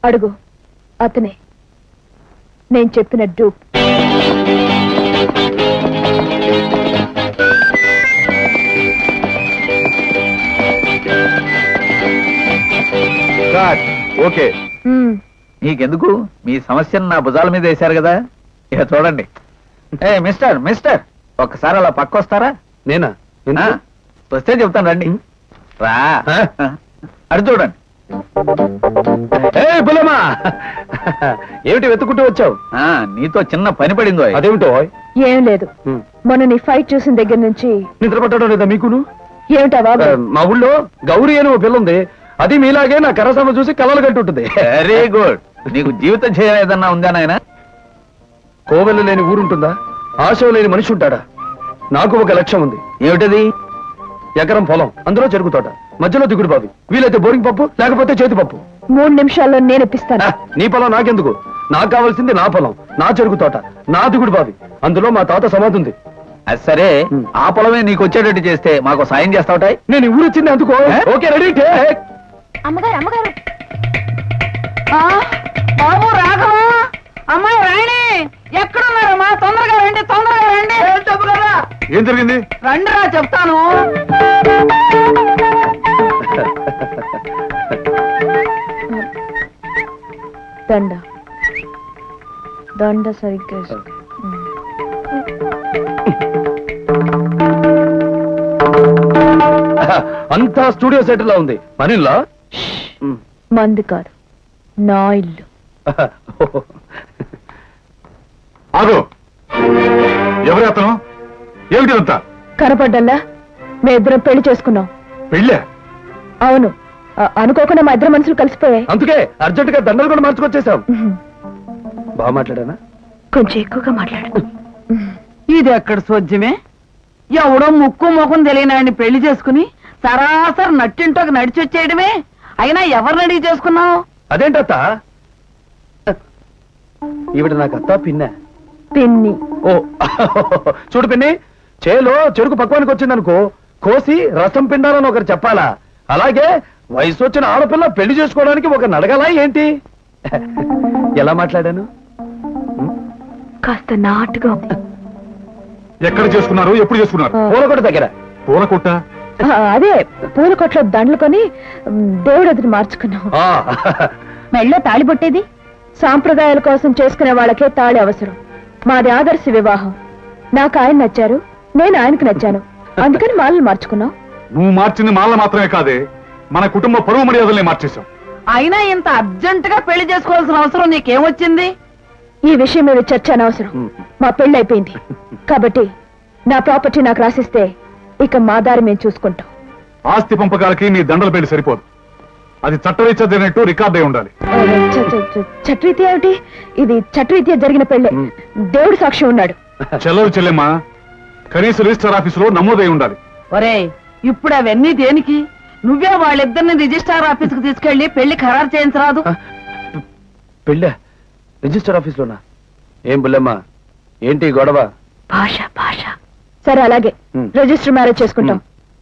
అడుగు, అతనే నేను చెప్పిన డూప్. ఓకే, నీకెందుకు? మీ సమస్యను నా భుజాల మీద వేశారు కదా, ఇక చూడండి. ఏ మిస్టర్ మిస్టర్, ఒక్కసారి అలా పక్క వస్తారా? నేనా? వస్తే చెప్తాను, రండి. రా, అడు చూడండి. బుల్లమ్మా, ఏమిటి వెతుకుంటూ వచ్చావు? నీతో చిన్న పని పడిందో. అదేమిటో? ఏం లేదు, మొన్న నీ ఫైట్ చూసిన దగ్గర నుంచి నిద్ర పట్టడం లేదా మీకును? ఏమిటా బాబు? మా ఊళ్ళో గౌరీ అని ఓ పిల్ల ఉంది, అది మీలాగే నా కరసమ చూసి కలలు కంటుంటుంది. Very good. నీకు జీవిత ధ్యేయం ఏదన్నా ఉందా నాయన? కోవెల లేని ఊరుంటుందా? ఆశ లేని మనిషి ఉంటాడా? నాకు ఒక లక్ష్యం ఉంది. ఏమిటది? ఎకరం పొలం, అందులో చెరుకు తోట, మధ్యలో దిగుడు బావి, వీలైతే బోరింగ్ పప్పు, లేకపోతే చేతి పప్పు. 3 నిమిషాల్లో నేను ఇప్పిస్తాను. నీ పొలం నాకెందుకు? నాకు కావాల్సింది నా పొలం, నా చెరుకు తోట, నా దిగుడు బావి, అందులో మా తాత సమాధి ఉంది. అది సరే, ఆ పొలమే నీకు వచ్చేటట్టు చేస్తే మాకు సాయం చేస్తావుటాయి. నేను ఊరు వచ్చింది అందుకో. Okay, ready. అమ్మగారు అమ్మగారు. బాబు రాఘవ, అమ్మాయి రాణి ఎక్కడున్నారమ్మా? తొందరగా రండి, తొందరగా రండి. ఏం జరిగింది? రండి రా, చెప్తాను. దండ దండ సరిగ్గా. అంతా స్టూడియో సెట్ లా ఉంది. మనీలా? మంది కాదు, నా ఇల్లు. ఆగు, ఎవరు అతను? ఏమిటి అంతా? కనపడ్డల్లా మీ ఇద్దరం పెళ్లి చేసుకున్నాం. పెళ్ళే? అవును, అనుకోకుండా మా ఇద్దరు మనుషులు కలిసిపోయాయి. అందుకే అర్జెంట్ గా దండలు కూడా మార్చుకొచ్చేసాం. బాగా మాట్లాడానా? కొంచెం ఎక్కువగా మాట్లాడు. ఇది ఎక్కడ సోద్యమే? ఎవడో ముక్కు ముఖం తెలియనాడిని పెళ్లి చేసుకుని సరాసరి నట్టింటోకి నడిచి వచ్చేయడమే. అయినా ఎవరిని అడిగి చేసుకున్నావు? అదేంటత్త? ఈవిడ నాకు అత్త పిన్న. పిన్ని. ఓ చూడు పిన్ని, చేలో చెరుకు పక్వానికి వచ్చిందనుకో, కోసి రసం పిండాలని ఒకరు చెప్పాలా? అలాగే వయసు వచ్చిన ఆడపిల్ల పెళ్లి చేసుకోవడానికి ఒకరిని అడగాలా ఏంటి? ఎలా మాట్లాడాను? కాస్త నాటుగా ఉంది. ఎక్కడ చేసుకున్నారు? ఎప్పుడు చేసుకున్నారు? పూలకొట్ట దగ్గర. పూలకొట్ట? అదే, పూల కొట్లో దండలు కొని దేవుడు ఎదురు మార్చుకున్నాం. మెళ్ళో తాళి పొట్టేది సాంప్రదాయాల కోసం చేసుకునే వాళ్ళకే తాళి అవసరం. మాది ఆదర్శ వివాహం. నాకు ఆయన నచ్చారు, నేను ఆయనకు నచ్చాను, అందుకని మాలను మార్చుకున్నాం. నువ్వు మార్చింది మాల మాత్రమే కాదే, మన కుటుంబ పరువు మర్యాదల్ని మార్చేశాం. అయినా ఇంత అర్జెంట్ గా పెళ్లి చేసుకోవాల్సిన అవసరం నీకేమొచ్చింది? ఈ విషయం మీద చర్చ అనవసరం. మా పెళ్లి అయిపోయింది కాబట్టి నా ప్రాపర్టీ నాకు రాసిస్తే ఇక మా దారి మేము చూసుకుంటాం. ఆస్తి పంపకాలకి నీ దండల పెళ్లి సరిపోదు, అది చట్టరీత్యా జరిగినట్టు రికార్డ్ అయి ఉండాలి. చట్టరీత్యా ఏమిటి? ఇది చట్టరీత్యా జరిగిన పెళ్లి, దేవుడు సాక్షి ఉన్నాడు. చెల్లరు చెల్లెమ్మా, కనీస రిజిస్టర్ ఆఫీసులో నమోదై ఉండాలి. ఒరే, ఇప్పుడు అవన్నీ దేనికి? నువ్వే వాళ్ళిద్దరిని రిజిస్ట్రార్ ఆఫీసుకు తీసుకెళ్లి పెళ్లి ఖరారు చేయించరాదు? పెళ్ళా? రిజిస్టర్ ఆఫీసులోనా? ఏం బుల్లమ్మా, ఏంటి గొడవ? భాష భాష. సరే అలాగే, రిజిస్టర్ మ్యారేజ్ చేసుకుంటాం.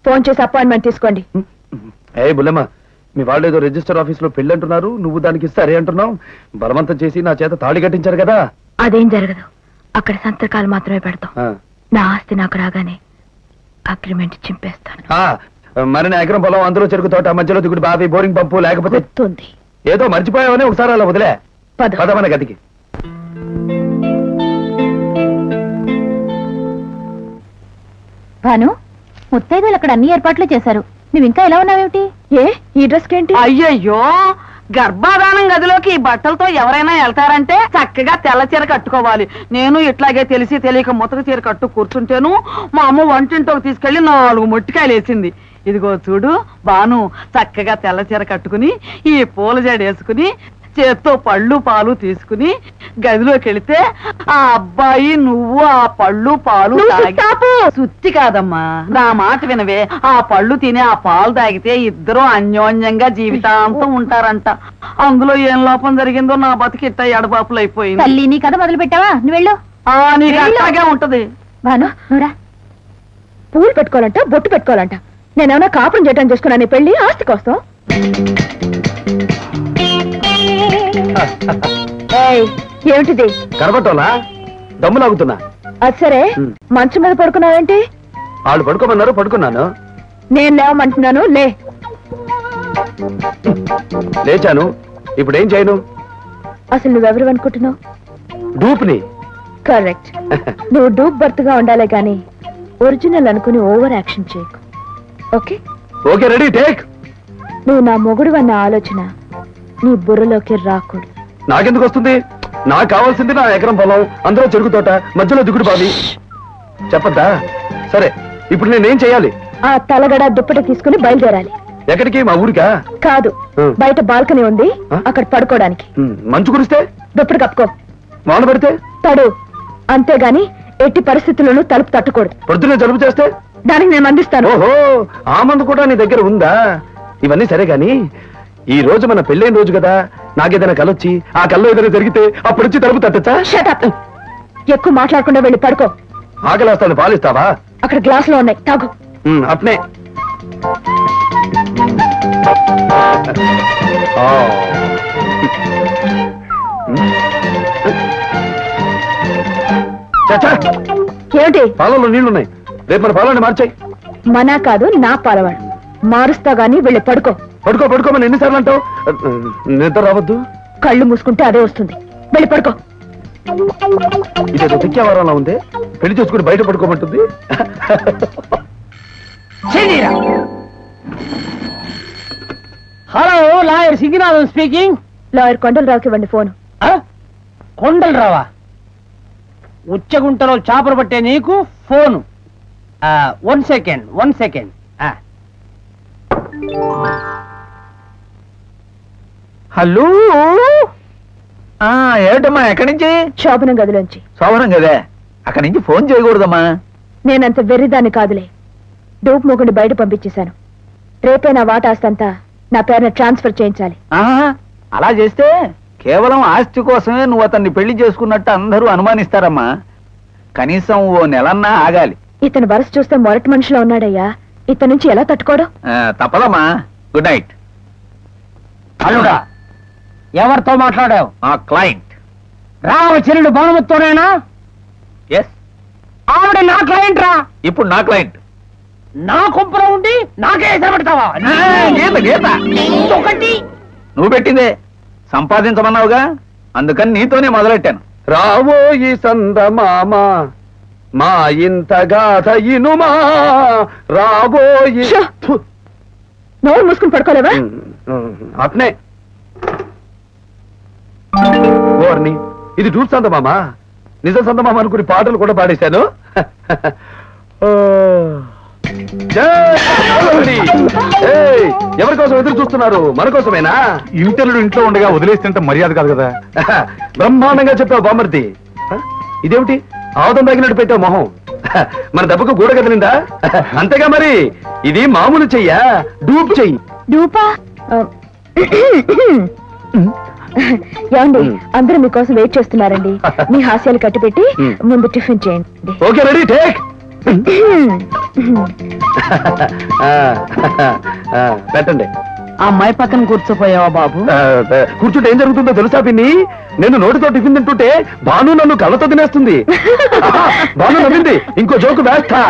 ఫోన్ చేసి అపాయింట్మెంట్ తీసుకోండి. ఏ బుల్లమ్మా, మీ వాళ్ళు ఏదో రిజిస్టర్ ఆఫీస్ లో పెళ్లి అంటున్నారు, నువ్వు దానికి సరే అంటున్నావు. బలవంతం చేసి నా చేత తాళి కట్టించారు కదా. అదేం జరగదు, అక్కడ సంతకాలు మాత్రమే పెడతాం. నా ఆస్తి నాకు రాగానే అగ్రిమెంట్ చింపేస్తాను. మరి నా ఎకరం పొలం, అందులో చెరుకు తోట, మధ్యలో దిగుడు బావి, బోరింగ్ పంపు, లేకపోతే ఏదో మర్చిపోయావని ఒకసారి అలా వదిలే. పద మన గదికి. భాను, ముత్తైదులు అక్కడ అన్ని ఏర్పాట్లు చేశారు, నువ్వు ఇంకా ఎలా ఉన్నావేమిటి? ఏ ఈ డ్రెస్ ఏంటి? అయ్యయ్యో, గర్భాధానం గదిలోకి ఈ బట్టలతో ఎవరైనా వెళ్తారంటే చక్కగా తెల్ల చీర కట్టుకోవాలి. నేను ఇట్లాగే తెలిసి తెలియక ముతక చీర కట్టు కూర్చుంటేను మా అమ్మ వంటింటోకి తీసుకెళ్లి 4 మొట్టికాయలు వేసింది. ఇదిగో చూడు బాను, చక్కగా తెల్ల చీర కట్టుకుని ఈ పూల జడ వేసుకుని చేత్తో పళ్ళు పాలు తీసుకుని గదిలోకి వెళితే ఆ అబ్బాయి నువ్వు ఆ పళ్ళు పాలు సుత్తి కాదమ్మా, నా మాట వినవే. ఆ పళ్ళు తిని ఆ పాలు తాగితే ఇద్దరు అన్యోన్యంగా జీవితాంతం ఉంటారంట. అందులో ఏం లోపం జరిగిందో నా బతికిట్ట ఎడబాపులు అయిపోయింది. తల్లి, నీ కథ మొదలు పెట్టావా? నువ్వు వెళ్ళు. నీకు అట్లాగే ఉంటది. భాను, నువ్వురా. పూలు పెట్టుకోవాలంట, బొట్టు పెట్టుకోవాలంట. నేనేమన్నా కాపురం చేయటం చేసుకున్నా నీ పెళ్లి ఆస్తి కోసం? ఏమిటిది? కరపట్టోలా దమ్ము లాగుతున్నా. అది సరే, మంచం మీద పడుకున్నావేంటి? వాళ్ళు పడుకోమన్నారు, పడుకున్నాను. నేను లేవమంటున్నాను, లే. లేచాను, ఇప్పుడు ఏం చేయను? అసలు నువ్వెవరు అనుకుంటున్నావు? డూప్ని. కరెక్ట్. నువ్వు డూప్ బర్త్ గా ఉండాలే గాని ఒరిజినల్ అనుకుని ఓవర్ యాక్షన్ చేయకు. ఓకే? Okay, ready, take. నువ్వు నా మొగుడు అన్న ఆలోచన నీ బుర్రలోకి రాకూడదు. నాకెందుకు వస్తుంది? నాకు కావాల్సింది నా ఎకరం పొలం, అందులో చెరుకు తోట, మధ్యలో దిగుడు బావి. చెప్పద్దా? సరే, ఇప్పుడు నేనేం చేయాలి? ఆ తలగడ దుప్పటి తీసుకుని బయలుదేరాలి. ఎక్కడికి? మా ఊరికా? కాదు, బయట బాల్కనీ ఉంది, అక్కడ పడుకోవడానికి. మంచు కురిస్తే? దుప్పటి కప్పుకో. వాన పడితే? తడు. అంతేగాని ఎట్టి పరిస్థితుల్లోనూ తలుపు తట్టకూడదు. పొద్దున్నే జలుబు చేస్తే? దానికి నేను అందిస్తాను. ఓహో, ఆ మందు కూడా నీ దగ్గర ఉందా? ఇవన్నీ సరే గాని, ఈ రోజు మన పెళ్ళైన రోజు కదా, నాకేదైనా కలొచ్చి ఆ కల్లో ఏదైనా జరిగితే అప్పుడు వచ్చి తలుపు తట్టచ్చా? Shut up. ఎక్కువ మాట్లాడకుండా వెళ్ళి పడుకో. ఆకలిస్తాను, పాలిస్తావా? అక్కడ గ్లాసులో ఉన్నాయి, తాగు. అట్నే. ఏమిటి? పాలలో నీళ్లున్నాయి, రేపు మన పాలని మార్చాయి. మనా కాదు, నా పాలవాడు. మారుస్తా గాని వెళ్ళి పడుకో. పడుకో పడుకోమని ఎన్నిసార్లు అంటావు? నిద్ర రావద్దు. కళ్ళు మూసుకుంటే అదే వస్తుంది. వెళ్ళి పడుకో. ఇదేదో తిక్కేవారంలా ఉంది. పెళ్లి చేసుకుని బయట పడుకోమంటుంది. Hello, lawyer Singinathan speaking. Lawyer కొండలరావుకి ఇవ్వండి ఫోన్. కొండలరావా? ఉచ్చగుంటలో చేపలు పట్టే నీకు ఫోను. 1 second 1 second. హలో, ఏమిటమ్మా? ఎక్కడి నుంచి? శోభనం గదిలోంచి. శోభనం గదే? అక్కడి నుంచి ఫోన్ చేయకూడదమ్మా. నేనంత వెర్రిదాన్ని కాదులే. డూప్ మొగుడిని బయట పంపించేశాను. రేపే నా వాటాస్తంతా నా పేరున ట్రాన్స్ఫర్ చేయించాలి. అలా చేస్తే కేవలం ఆస్తి కోసమే నువ్వు అతన్ని పెళ్లి చేసుకున్నట్టు అందరూ అనుమానిస్తారమ్మా. కనీసం ఓ నెలన్నా ఆగాలి. ఇతను వరస చూస్తే మొరటి మనిషిలో ఉన్నాడయ్యా. ఇతని నుంచి ఎలా తట్టుకోవడం? తప్పదమ్మా. Good night. అల్లుడా, ఎవరితో మాట్లాడావు? ఆ క్లయింట్ రామచరుడు భానుమతితోనేనా? ఎస్. ఆవిడ నా క్లయింట్ రా. ఇప్పుడు నా క్లయింట్. నా కొంపలో ఉండి నాకే ఎసరబెడతావా? గీత గీత ఒకటి నువ్వు పెట్టిందే. సంపాదించమన్నావుగా, అందుకని నీతోనే మొదలెట్టాను. రావో ఈ సందమామ మా ఇంత గాథ ఇనుమా, రావో నోరు మూసుకుని పడుకోలేవా? అట్నే. ఓర్ని, ఇది డూప్ సందమామ. నిజం సందమామ అనుకుని పాటలు కూడా పాడేశాను. ఎవరి కోసం ఎదురు చూస్తున్నారు? మన కోసమేనా? ఇంటర్లు ఇంట్లో ఉండగా వదిలేస్తుంటే మర్యాద కాదు కదా. బ్రహ్మాండంగా చెప్పావు బామర్ది. ఇదేమిటి ఆవుదం తగినట్టు పెట్టావు మొహం? మన దెబ్బకు గూడ కదిలిందా? అంతేగా మరి. ఇది మామూలు చెయ్యా, డూప్ చెయ్యి. డూపా? ఏమండి, అందరూ మీకోసం వెయిట్ చేస్తున్నారండి. మీ హాస్యాలు కట్టిపెట్టి ముందు టిఫిన్ చేయండి. Okay, ready, take. పెట్టండి. ఆ అమ్మాయి పక్కన కూర్చోపోయావా బాబు? కూర్చుంటే ఏం జరుగుతుందో తెలుసా పిన్ని? నేను నోటితో టిఫిన్ తింటుంటే భాను నన్ను కళ్ళతో తినేస్తుంది. భాను నవ్వింది, ఇంకో జోకు వేస్తా.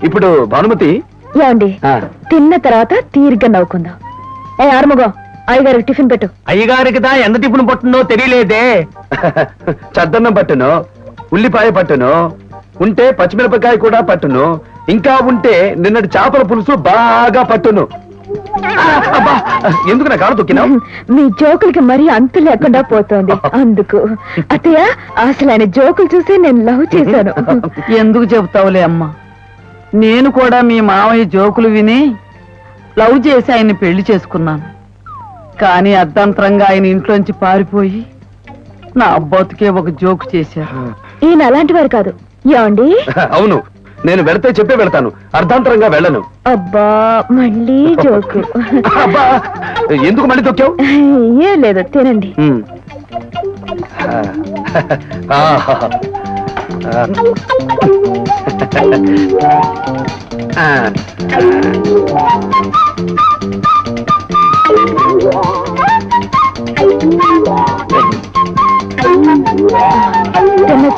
ఇప్పుడు భానుమతి, ఏమండి, తిన్న తర్వాత తీరిగ్గా నవ్వుకుందాం. ఆరుముగం, అయ్యగారికి టిఫిన్ పెట్టు. అయ్యగారికి దా ఎంత టిఫిన్ పట్టుందో తెలియలేదే. చద్దన్నం పట్టును, ఉల్లిపాయ పట్టును, ఉంటే పచ్చిమిరపకాయ కూడా పట్టును, ఇంకా ఉంటే నిన్నటి చేపల పులుసు బాగా పట్టును. ఎందుకు నా కాలు తొక్కినా? మీ జోకులకి మరీ అంతు లేకుండా పోతోంది, అందుకు. అత్తయ్య, అసలు ఆయన జోకులు చూసి నేను లవ్ చేశాను. ఎందుకు చెబుతావులే అమ్మా, నేను కూడా మీ మావయ్య జోకులు విని లవ్ చేసి ఆయన్ని పెళ్లి చేసుకున్నాను. కానీ అర్ధంతరంగా ఆయన ఇంట్లోంచి పారిపోయి నా అబ్బాతుకే ఒక జోకు చేశారు. ఈయన అలాంటి వారు కాదు. ఏమండి? అవును, నేను వెళితే చెప్పే వెళ్తాను, అర్ధాంతరంగా వెళ్ళను. అబ్బా, మళ్ళీ జోకు. అబ్బా, ఎందుకు మళ్ళీ తొక్కావు? ఏం లేదు, తినండి.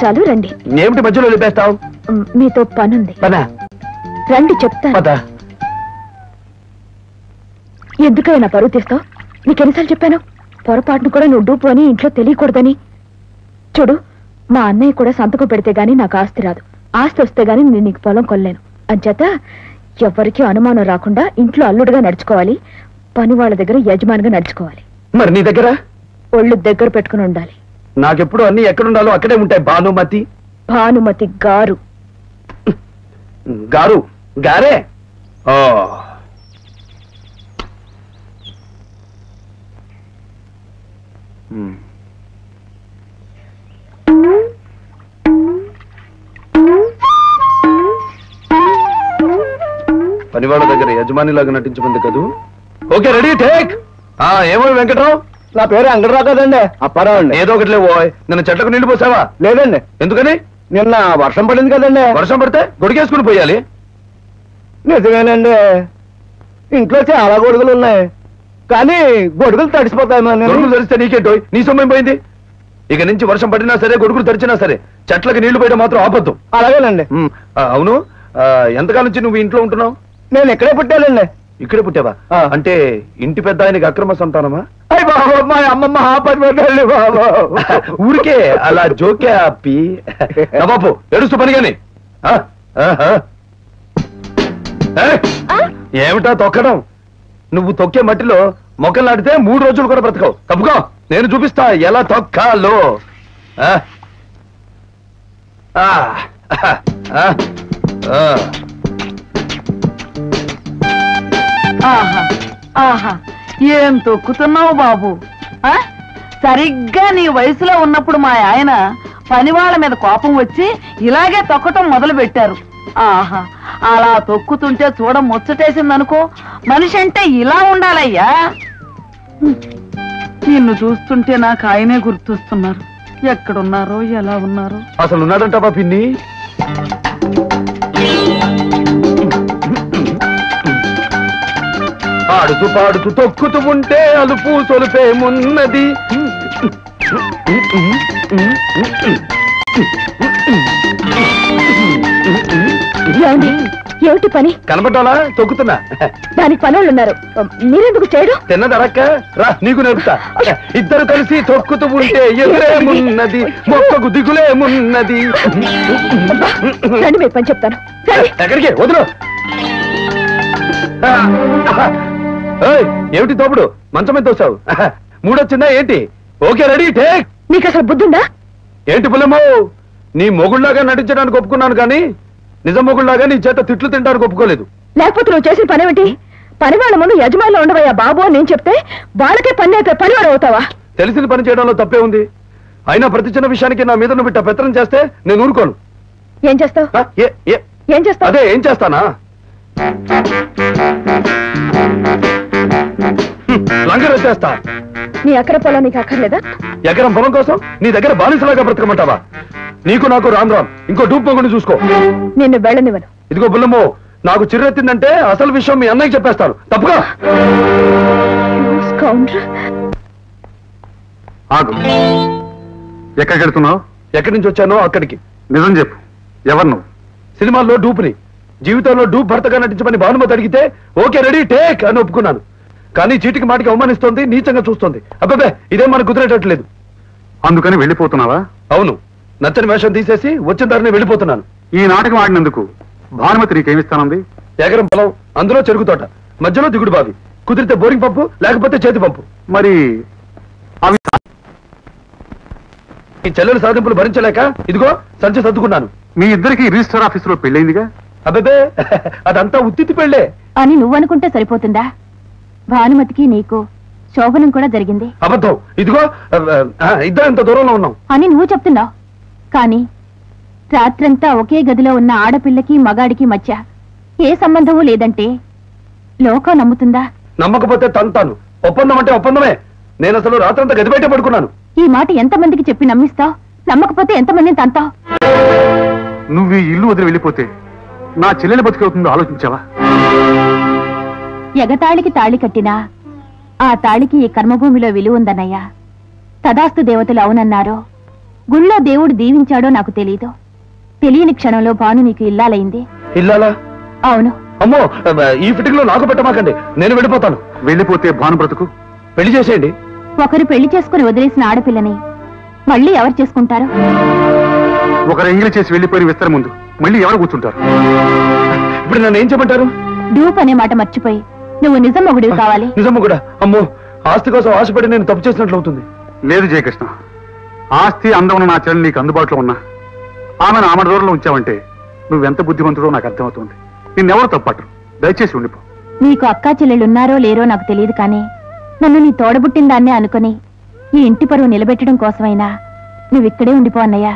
చాలు రండి. ఏమిటి మధ్యలో లేపేస్తావు? మీతో పనుంది. పనా? రండి చెప్తాను. పద. ఎందుకైనా పరువు తీస్తావు? నీకెన్నిసార్లు చెప్పాను పొరపాటును కూడా నువ్వు డూపు అని ఇంట్లో తెలియకూడదని. చూడు, మా అన్నయ్య కూడా సంతకం పెడితే గానీ నాకు ఆస్తి రాదు. ఆస్తి వస్తే గానీ నేను నీకు పొలం కొనలేను. అంచేత ఎవరికీ అనుమానం రాకుండా ఇంట్లో అల్లుడుగా నడుచుకోవాలి, పని వాళ్ళ దగ్గర యజమానిగా నడుచుకోవాలి. మరి నీ దగ్గర? ఒళ్ళు దగ్గర పెట్టుకుని ఉండాలి. నాకెప్పుడు అన్ని ఎక్కడుండాలో అక్కడే ఉంటాయి. భానుమతి. భానుమతి గారు. గారు గారే. పనివాళ్ళ దగ్గర యజమానిలాగా నటించమంది కదూ. Okay, ready, take. ఏమో వెంకట్రావు? నా పేరు అంగడరావు కదండి. అప్పారావు అండి. ఏదో ఒకటి లేవో. నిన్న చెట్లకు నీళ్లు పోసావా? లేదండి. ఎందుకని? నిన్న వర్షం పడింది కదండి. వర్షం పడితే గొడిగేసుకుని పోయాలి. నిజమేనండి, ఇంట్లో చాలా గొడుగులు ఉన్నాయి, కానీ గొడుగులు తడిసిపోతాయి. గొడుగులు తడిస్తే నీకేంటో? నీ సొమ్మేం పోయింది? ఇక నుంచి వర్షం పడినా సరే, గొడుగులు తడిచినా సరే, చెట్లకి నీళ్లు పోయడం మాత్రం ఆపొద్దు. అలాగేనండి. అవును, ఎంతకాలం నుంచి నువ్వు ఇంట్లో ఉంటున్నావు? నేను ఇక్కడే పుట్టానండి. ఇక్కడే పుట్టావా? అంటే ఇంటి పెద్ద ఆయనకి అక్రమ సంతానమా? అయ్యి బాబు, మా అమ్మమ్మ ఆపండి బాబు. ఊరికే అలా జోకే ఆపి బాబు ఎడుస్తూ పని గాని. ఏమిటా తొక్కడం? నువ్వు తొక్కే మట్టిలో మొక్కలు నాటితే 3 రోజులు కూడా బ్రతకవు. తప్పుకో, నేను చూపిస్తా ఎలా తొక్కాలో. ఆహా ఆహా, ఏం తొక్కుతున్నావు బాబు. సరిగ్గా నీ వయసులో ఉన్నప్పుడు మా ఆయన పనివాళ్ళ మీద కోపం వచ్చి ఇలాగే తొక్కటం మొదలు పెట్టారు. ఆహా, అలా తొక్కుతుంటే చూడ ముచ్చటేసిందనుకో. మనిషి అంటే ఇలా ఉండాలయ్యా. నిన్ను చూస్తుంటే నాకు ఆయనే గుర్తొస్తున్నారు. ఎక్కడున్నారో ఎలా ఉన్నారో. అసలు ఉన్నాడంటావా పిన్ని? ఆడుతూ పాడుతూ తొక్కుతూ ఉంటే అలుపు సొలుపేమున్నది. ఏమిటి పని? కనబడ్డాలా? తొక్కుతున్నా. దానికి పనులు ఉన్నారు, మీరెందుకు చేయడం? తిన్నదరక్క రా, నీకు నేర్పుతా. ఇద్దరు కలిసి తొక్కుతూ ఉంటే ఎదురేమున్నది, మొక్కకు దిగులేమున్నది. రండి, మీ పని చెప్తాను. ఎక్కడికి వదులు. ఏమిటి తోపుడు? మంచం మీద తోసావు. మూడొచ్చిందా ఏంటి? Okay, ready, take. నీకు అసలు బుద్ధుందా? ఏంటి పుల్లమ్మో, నీ మొగుళ్లాగా నటించడానికి ఒప్పుకున్నాను కానీ నిజం మొగుళ్లాగా నీ చేత తిట్లు తింటానికి ఒప్పుకోలేదు. లేకపోతే నువ్వు చేసిన పనేమిటి? పని వాళ్ళ ముందు యజమానిలో ఉండవయ్యా బాబు అని నేను చెప్తే వాళ్ళకే పనివాడు అవుతావా? తెలిసిన పని చేయడంలో తప్పే ఉంది. అయినా ప్రతి చిన్న విషయానికి నా మీద నువ్వు పెత్తనం చేస్తే నేను ఊరుకోను. ఏం చేస్తావు? ఏం చేస్తావు? అదే ఏం చేస్తానా? లంగర్ వచ్చేస్తా. నీ ఎకర పొలం నీకు అక్కర్లేదా? ఎకరం పొలం కోసం నీ దగ్గర బానిసలాగా బ్రతకమంటావా? నీకు నాకు రామ్ రామ్. ఇంకో డూప్ మొగుడిని చూసుకో. నిన్ను వెళ్ళనివ్వను. ఇదిగో బుల్లమ్మో, నాకు చిర్రెత్తిందంటే అసలు విషయం మీ అన్నయ్యకి చెప్పేస్తాను. తప్పుగా. ఎక్కడికి వెళ్తున్నావు? ఎక్కడి నుంచి వచ్చానో అక్కడికి. నిజం చెప్పు, ఎవరు నువ్వు? సినిమాల్లో డూప్ని, జీవితంలో డూప్ భర్తగా నటించమని భానుమతి అడిగితే ఓకే రెడీ టేక్ అని ఒప్పుకున్నాను. కానీ చీటికి మాటికి అవమానిస్తోంది, నీచంగా చూస్తోంది. అబ్బాబే, ఇదేం మనకు కుదిరేటట్లేదు. అందుకని వెళ్ళిపోతున్నావా? అవును, నచ్చని వేషం తీసేసి వచ్చిన దారిని వెళ్ళిపోతున్నాను. ఈ నాటకం ఆడినందుకు భానుమతి నీకేమిస్తానంది? ఎకరం పొలం, అందులో చెరుకు తోట, మధ్యలో దిగుడు బావి, కుదిరితే బోరింగ్ పంపు, లేకపోతే చేతి పంపు. మరి అవి ఈ చెల్లెలు సాధింపులు భరించలేక ఇదిగో సంచి సర్దుకున్నాను. మీ ఇద్దరికి రిజిస్టర్ ఆఫీసులో పెళ్ళైందిగా? అబ్బే, అదంతా ఉత్తితి పెళ్లే అని నువ్వనుకుంటే సరిపోతుందా? భానుమతికి నీకు శోభనం కూడా జరిగింది. అబద్ధం. ఇదిగో ఇద్దరు ఇంత దూరంలో ఉన్నాం అని నువ్వు చెప్తున్నావు, కానీ రాత్రంతా ఒకే గదిలో ఉన్న ఆడపిల్లకి మగాడికి మధ్య ఏ సంబంధమూ లేదంటే లోకం నమ్ముతుందా? నమ్మకపోతే తంతాను. ఒప్పందం అంటే ఒప్పందమే. నేను అసలు రాత్రంతా గది బయట పడుకున్నాను. ఈ మాట ఎంతమందికి చెప్పి నమ్మిస్తావు? నమ్మకపోతే ఎంతమందిని తంతావు? నువ్వు ఈ ఇల్లు వదిలి వెళ్ళిపోతే నా చెల్లెలు బతికవుతుందో ఆలోచించావా? ఎగతాళికి తాళి కట్టినా ఆ తాళికి ఈ కర్మభూమిలో విలువ ఉందన్నయ్యా. తదాస్తు దేవతలు అవునన్నారో గుళ్ళో దేవుడు దీవించాడో నాకు తెలీదు. తెలియని క్షణంలో భాను నీకు ఇల్లాలైంది. ఇల్లాలా? అవును. అమ్మో, ఈ ఫిటింగ్ లో నాకు పెట్టమాకండి, నేను వెళ్ళిపోతాను. వెళ్ళిపోతే భాను బ్రతుకు? పెళ్లి చేసేయండి. ఒకరు పెళ్లి చేసుకుని వదిలేసిన ఆడపిల్లని మళ్ళీ ఎవరు చేసుకుంటారు? ఒకరు ఎంగిలి చేసి వెళ్ళిపోయిన విస్తర ముందు మళ్ళీ ఎవరు కూర్చుంటారు? ఇప్పుడు నన్ను ఏం చెప్పంటారు? డూప్ అనే మాట మర్చిపోయి నువ్వు నిజం మొగుడివి కావాలి. నిజము కూడా? అమ్మో, ఆస్తి కోసం ఆశపడి నేను తప్పు చేసినట్లు అవుతుంది. లేదు జయకృష్ణ, ఆస్తి అందం నా చెల్లి నీకు అందుబాటులో ఉన్నా ఆమెను ఆమె దూరంలో ఉంచావంటే నువ్వెంత బుద్ధిమంతుడో నాకు అర్థమవుతుంది. నిన్నెవరు తప్పట్టరు, దయచేసి ఉండిపో. నీకు అక్కా చెల్లెళ్ళున్నారో లేరో నాకు తెలియదు, కానీ నన్ను నీ తోడబుట్టిన దాన్నే అనుకుని ఈ ఇంటి పరువు నిలబెట్టడం కోసమైనా నువ్విక్కడే ఉండిపో అన్నయ్య.